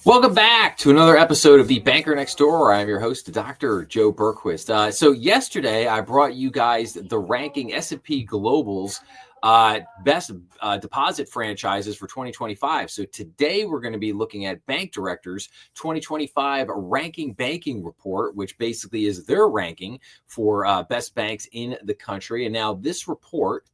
Welcome back to another episode of The Banker Next Door. I'm your host, Dr. Joe Berquist. So yesterday, I brought you guys the ranking S&P Global's best deposit franchises for 2025. So today, we're going to be looking at Bank Director's 2025 Ranking Banking Report, which basically is their ranking for best banks in the country. And now this report,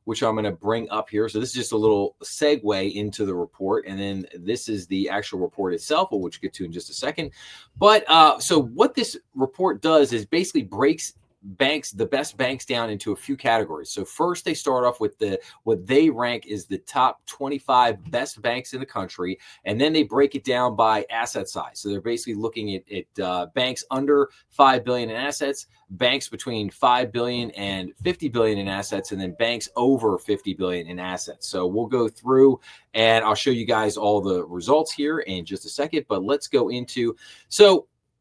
which I'm going to bring up here. So this is just a little segue into the report. And then this is the actual report itself, which we'll get to in just a second. But so what this report does is basically breaks the best banks down into a few categories. So first they start off with what they rank is the top 25 best banks in the country, and then they break it down by asset size. So they're basically looking at banks under 5 billion in assets, banks between 5 billion and 50 billion in assets, and then banks over 50 billion in assets. So we'll go through and I'll show you guys all the results here in just a second, but let's go into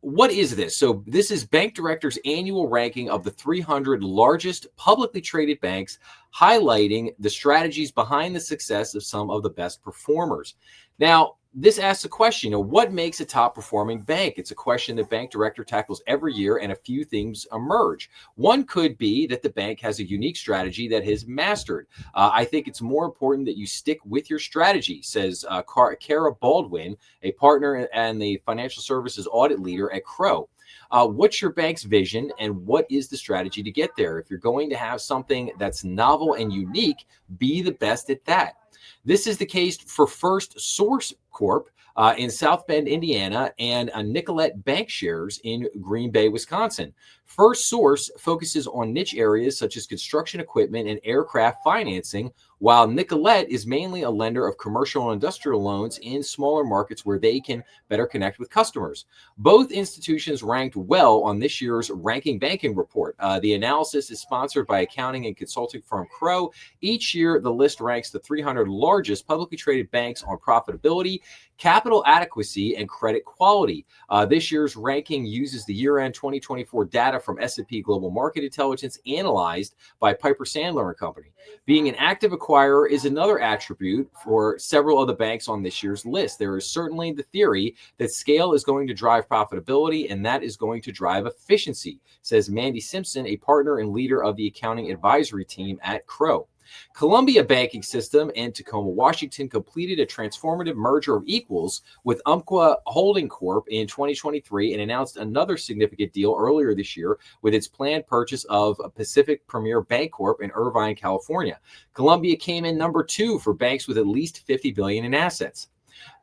what is this? So this is Bank Director's annual ranking of the 300 largest publicly traded banks, highlighting the strategies behind the success of some of the best performers. Now, this asks a question, what makes a top performing bank? It's a question that Bank Director tackles every year, and a few things emerge. One could be that the bank has a unique strategy that has mastered. I think it's more important that you stick with your strategy, says Kara Baldwin, a partner and the financial services audit leader at Crow. What's your bank's vision and what is the strategy to get there? If you're going to have something that's novel and unique, be the best at that. This is the case for First Source Corp in South Bend, Indiana, and Nicolette Bankshares in Green Bay, Wisconsin. First Source focuses on niche areas such as construction equipment and aircraft financing, while Nicolette is mainly a lender of commercial and industrial loans in smaller markets where they can better connect with customers. Both institutions ranked well on this year's Ranking Banking Report. The analysis is sponsored by accounting and consulting firm Crow. Each year, the list ranks the 300 largest publicly traded banks on profitability, capital adequacy, and credit quality. This year's ranking uses the year-end 2024 data from S&P Global Market Intelligence analyzed by Piper Sandler & Company. Being an active acquirer is another attribute for several of the banks on this year's list. There is certainly the theory that scale is going to drive profitability, and that is going to drive efficiency, says Mandy Simpson, a partner and leader of the accounting advisory team at Crow. Columbia Banking System and Tacoma, Washington completed a transformative merger of equals with Umpqua Holding Corp in 2023 and announced another significant deal earlier this year with its planned purchase of Pacific Premier Bancorp in Irvine, California. Columbia came in number 2 for banks with at least 50 billion in assets.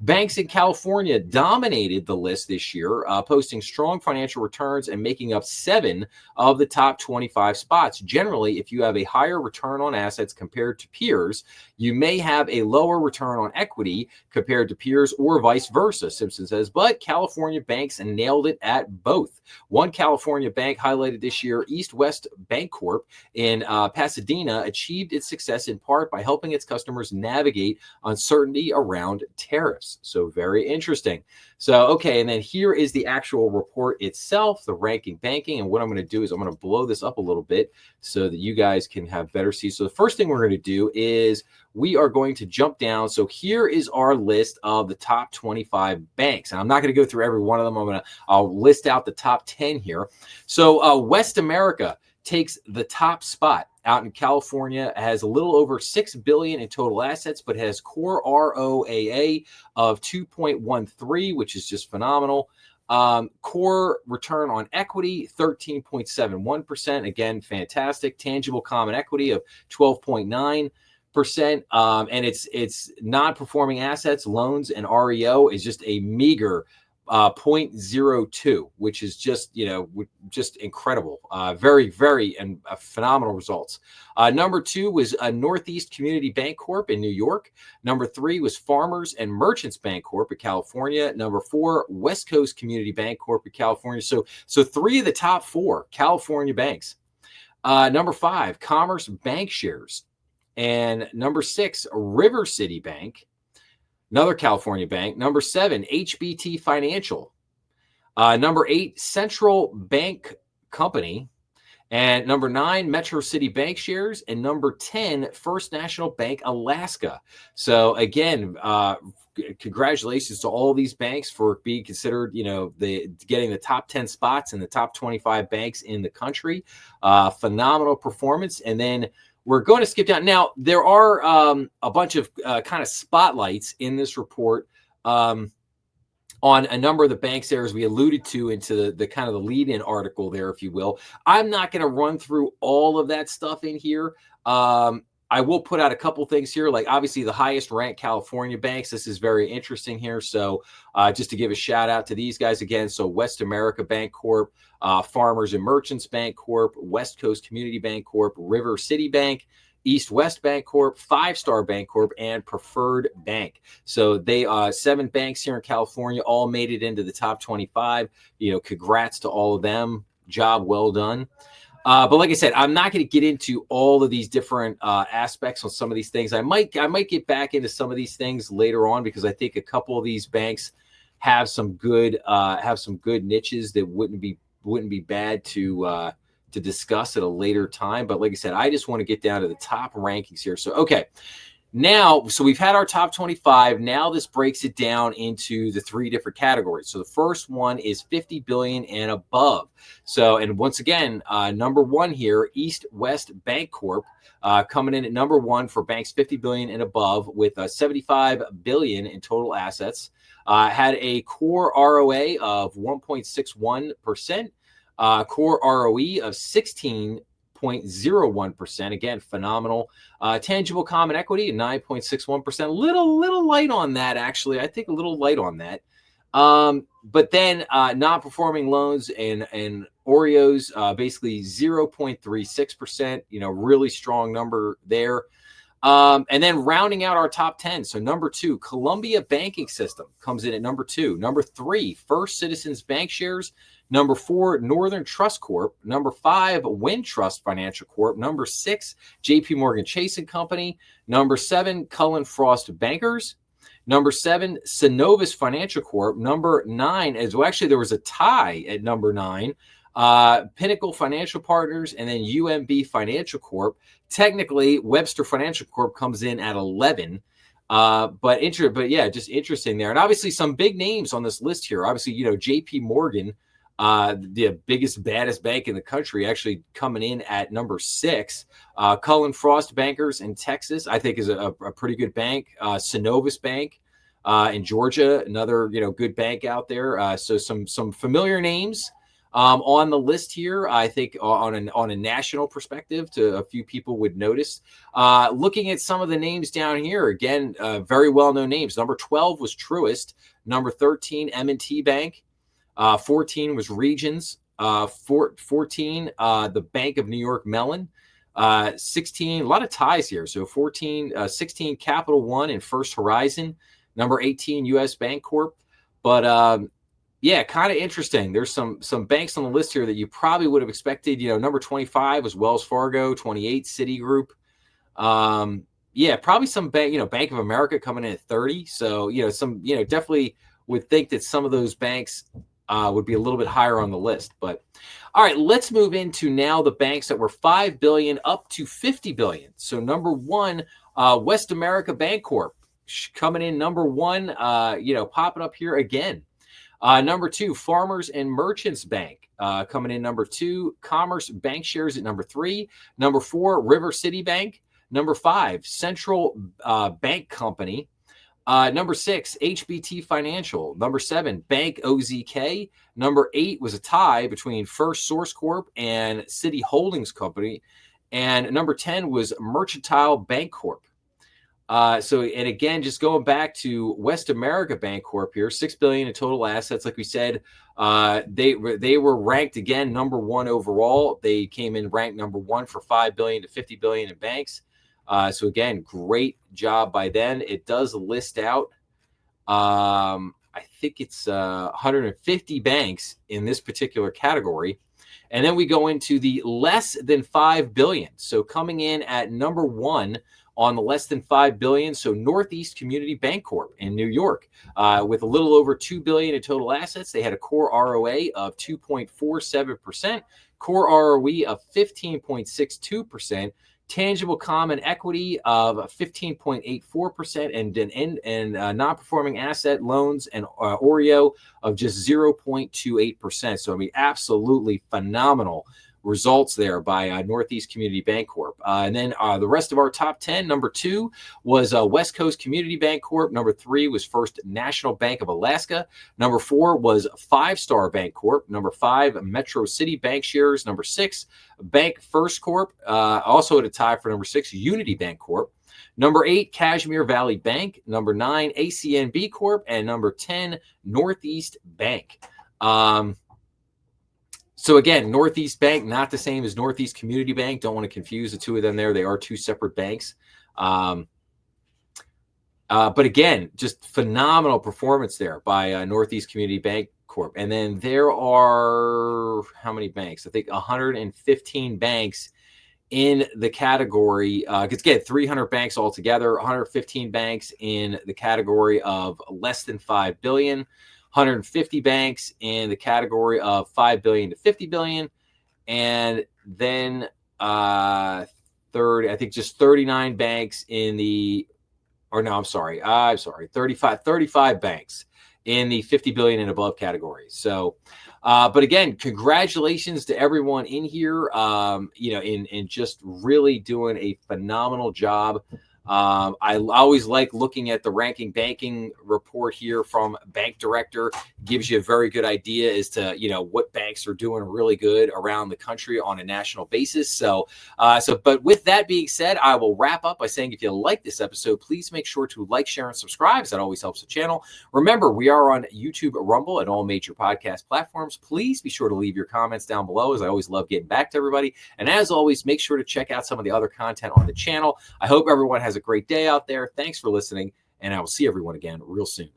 Banks in California dominated the list this year, posting strong financial returns and making up 7 of the top 25 spots. Generally, if you have a higher return on assets compared to peers, you may have a lower return on equity compared to peers or vice versa, Simpson says. But California banks nailed it at both. One California bank highlighted this year, West Bancorp in Pasadena, achieved its success in part by helping its customers navigate uncertainty around tariffs. So very interesting. So, okay, and then here is the actual report itself, the Ranking Banking. And what I'm going to do is I'm going to blow this up a little bit so that you guys can have better see. So the first thing we're going to do is we are going to jump down. So here is our list of the top 25 banks. And I'm not going to go through every one of them. I'll list out the top 10 here. So Westamerica takes the top spot out in California, has a little over $6 billion in total assets, but has core ROAA of 2.13, which is just phenomenal. Core return on equity, 13.71%. Again, fantastic. Tangible common equity of 12.9%. And its non-performing assets, loans, and REO is just a meager 0.02, which is just incredible. Very, very and phenomenal results. Number 2 was Northeast Community Bancorp in New York. Number 3 was Farmers and Merchants Bancorp in California. Number 4, West Coast Community Bancorp in California. So 3 of the top 4 California banks. Number 5, Commerce Bankshares. And number 6, River City Bank. Another California bank. Number 7, HBT Financial. Number 8, Central Bank Company. And number 9, Metro City Bankshares. And number 10, First National Bank Alaska. So again, congratulations to all these banks for being considered, getting the top 10 spots in the top 25 banks in the country. Phenomenal performance. And then we're going to skip down. Now, there are a bunch of kind of spotlights in this report on a number of the banks there, as we alluded to into the kind of the lead-in article there, if you will. I'm not going to run through all of that stuff in here. I will put out a couple things here, like obviously the highest ranked California banks. This is very interesting here. So just to give a shout out to these guys again. So Westamerica Bancorp, Farmers and Merchants Bancorp, West Coast Community Bancorp, River City Bank, East West Bancorp, Five Star Bancorp, and Preferred Bank. So they 7 banks here in California all made it into the top 25. Congrats to all of them. Job well done. But like I said, I'm not going to get into all of these different aspects on some of these things. I might get back into some of these things later on, because I think a couple of these banks have some good niches that wouldn't be bad to discuss at a later time. But like I said, I just want to get down to the top rankings here. So okay. Now, so we've had our top 25. Now this breaks it down into the 3 different categories. So the first one is 50 billion and above. So, and once again, number 1 here, East West Bancorp, coming in at number 1 for banks 50 billion and above with 75 billion in total assets. Had a core ROA of 1.61%, core ROE of 16.01%. Again, phenomenal. Tangible common equity, 9.61%. Little light on that, actually. I think a little light on that. But then non-performing loans and OREOs, basically 0.36%. Really strong number there. And then rounding out our top 10. So number 2, Columbia Banking System comes in at number 2. Number 3, First Citizens Bankshares. Number 4, Northern Trust Corp. Number 5, Wintrust Financial Corp. Number 6, JP Morgan Chase and Company. Number 7, Cullen Frost Bankers. Number 7, Synovus Financial Corp. Number 9, actually there was a tie at number 9. Pinnacle Financial Partners, and then UMB Financial Corp. Technically, Webster Financial Corp comes in at 11. But yeah, just interesting there. And obviously some big names on this list here. Obviously, JP Morgan, the biggest, baddest bank in the country, actually coming in at number 6. Cullen Frost Bankers in Texas, I think, is a pretty good bank. Synovus Bank in Georgia, another good bank out there. So some familiar names on the list here. I think on a national perspective, to a few people would notice. Looking at some of the names down here, again, very well-known names. Number 12 was Truist. Number 13, M&T Bank. 14 was Regions. 14, the Bank of New York Mellon. 16, a lot of ties here. So 16, Capital One and First Horizon. Number 18, U.S. Bancorp. But yeah, kind of interesting. There's some banks on the list here that you probably would have expected. Number 25 was Wells Fargo. 28, Citigroup. Yeah, probably some bank. Bank of America coming in at 30. So definitely would think that some of those banks would be a little bit higher on the list. But all right, let's move into now the banks that were 5 billion up to 50 billion. So number 1, Westamerica Bancorp coming in number 1, popping up here again. Number 2, Farmers and Merchants Bank coming in number 2. Commerce Bankshares at number 3. Number 4, River City Bank. Number 5, Central Bank Company. Number 6, HBT Financial. Number 7, Bank OZK. Number 8 was a tie between First Source Corp and City Holdings Company. And number 10 was Mercantile Bancorp. And again, just going back to Westamerica Bancorp here, 6 billion in total assets. Like we said, they were ranked again number 1 overall. They came in ranked number 1 for 5 billion to 50 billion in banks. So again, great job by them. It does list out, I think it's 150 banks in this particular category. And then we go into the less than 5 billion. So coming in at number 1 on the less than 5 billion. So Northeast Community Bancorp in New York, with a little over 2 billion in total assets. They had a core ROA of 2.47%, core ROE of 15.62%, tangible common equity of 15.84%, and non-performing asset loans and OREO of just 0.28%. So, I mean, absolutely phenomenal results there by Northeast Community Bancorp. And then the rest of our top 10, number 2 was West Coast Community Bancorp. Number 3 was First National Bank of Alaska. Number 4 was Five Star Bancorp. Number 5, Metro City Bankshares. Number 6, Bank First Corp. Also at a tie for number 6, Unity Bancorp. Number 8, Kashmir Valley Bank. Number 9, ACNB Corp. And number 10, Northeast Bank. So again, Northeast Bank, not the same as Northeast Community Bank. Don't want to confuse the two of them there. They are two separate banks. But again, just phenomenal performance there by Northeast Community Bank Corp. And then there are, how many banks? I think 115 banks in the category. Because again, 300 banks altogether, 115 banks in the category of less than $5 billion. 150 banks in the category of $5 billion to $50 billion, and then 39 banks in the, 35 banks in the 50 billion and above category. So, but again, congratulations to everyone in here, in just really doing a phenomenal job. I always like looking at the ranking banking report here from Bank Director. Gives you a very good idea as to, what banks are doing really good around the country on a national basis. So, but with that being said, I will wrap up by saying, if you like this episode, please make sure to like, share, and subscribe. That always helps the channel. Remember, we are on YouTube, Rumble, and all major podcast platforms. Please be sure to leave your comments down below, as I always love getting back to everybody. And as always, make sure to check out some of the other content on the channel. I hope everyone has a great day out there. Thanks for listening, and I will see everyone again real soon.